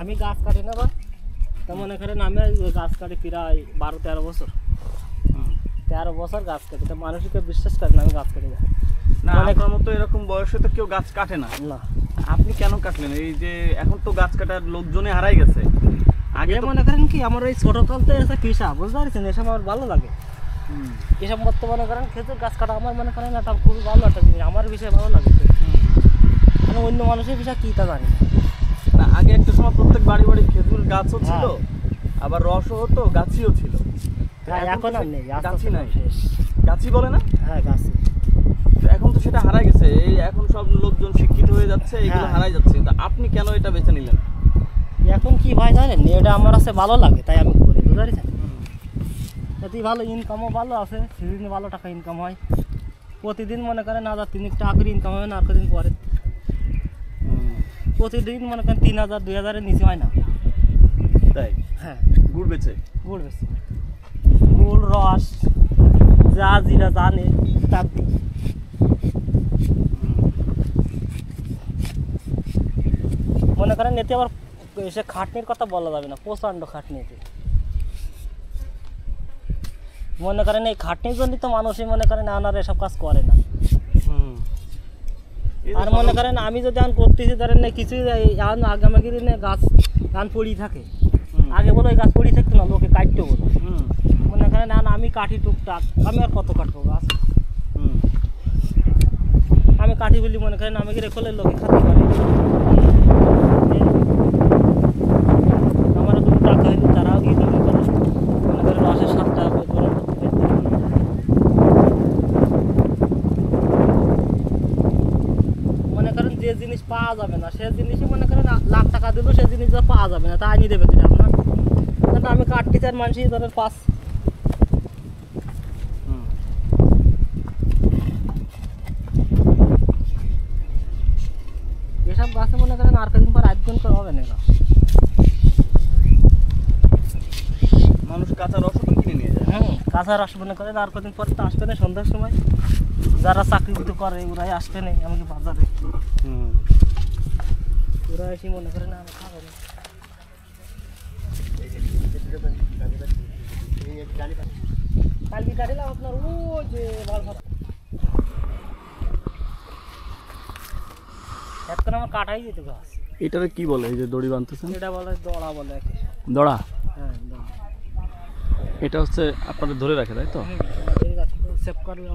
আমি গাছ কাটি না বা তা মনে করেন আমি গাছ কাটি প্রায় 12-13 বছর। 13 বছর গাছ কাটি, তা মানুষকে বিশ্বাস করে না আমি গাছ কাটি না। আপনার মতো এরকম বয়সে তো কেউ গাছ কাটে না। না, আপনি কেন কাটলেন? এই যে এখন তো গাছ কাটার লোকজনে হারাই গেছে। আগে মনে করেন কি আমার ওই ছোটকাল তো এসে পেশা, বুঝতে পারছেন, এসব আমার ভালো লাগে। এসব মতো মনে করেন খেজুর গাছ কাটা আমার মনে করেন একটা খুবই ভালো একটা জিনিস, আমার বিষয়ে ভালো লাগে। আমি অন্য মানুষের বিষয় কী তা জানি না। আগে একটা সময় প্রত্যেক বাড়ি বাড়ি খেজুর গাছও ছিল, আবার রসও হতো, গাছিও ছিল। এখন আর নেই, গাছি নাই, গাছি বলে না? হ্যাঁ, গাছি। এখন তো সেটা হারাই গেছে। এই এখন সব লোকজন শিক্ষিত হয়ে যাচ্ছে, এগুলো হারাই যাচ্ছে। তা আপনি কেন এটা বেছে নিলেন? এখন কি ভাই জানেন, এটা আমার কাছে ভালো লাগে তাই আমি করি, বুঝতে পারছেন। যদি ভালো ইনকামও ভালো আছে, সেদিন ভালো টাকা ইনকাম হয়। প্রতিদিন মনে করেন 1000-3000 টাকা করে ইনকাম হবে না, আর কদিন পরে প্রতিদিন মনে করেন 3000-2000-এর নিচে হয় না। তাই? হ্যাঁ, গুড় বেচে? গুড় বেশি, গুড়, রস, যা জিরা জানে তার দিই। মনে করেন এতে আবার সে খাটনির কথা বলা যাবে না, প্রচণ্ড খাটনি এতে। মনে করেন এই খাটনির জন্যই তো মানুষই মনে করেন আনার এসব কাজ করে না। আর মনে করেন আমি যদি আন করতেছি ধরেন না কিছুই আগামাগি দিনে গাছ গান পড়ি থাকে, আগে বলো ওই গাছ পড়ি থাকতো না, লোকে কাটতে বলো। মনে করেন আমি কাটি টুকটাক, আমি আর কত কাটবো গাছ। আমি কাটি বলি মনে করেন আমি রেখে লোকে খাতে পারে। আমারও 2 টাকা হইলো, তারাও গিয়ে মনে করেন রসের 7 টাকা করে ধরে মনে করেন যে জিনিস পাওয়া যাবে না সে জিনিসই মনে করেন লাখ টাকা দিলেও সে জিনিস পাওয়া যাবে না, তা আনি দেবে কিনা আপনার। কারণ আমি কাটতে চার মানুষই ধরেন 5। এসব গাছে মনে করেন আর কদিন পর আয়োজন করা হবে না। মানুষ কাঁচা রস তো কিনে নিয়ে যায়। কাঁচা রস মনে করেন আর কদিন পর তো আসবে না, সন্ধ্যার সময় যারা চাকরি করে ওরাই আসবে না এমনকি বাজারে। ওরা এসে মনে করেন আমি খাবো না। কালকে কাটিলাম আপনার ও যে এখন আমার কাটাই যেত গাছ। এটারে কি বলে এই যে দড়ি বাঁধতেছেন? এটা বলে দড়া বলে। দড়া? হ্যাঁ, দড়া। এটা হচ্ছে আপনাদের ধরে রাখে, তাই তো? সেভ করলে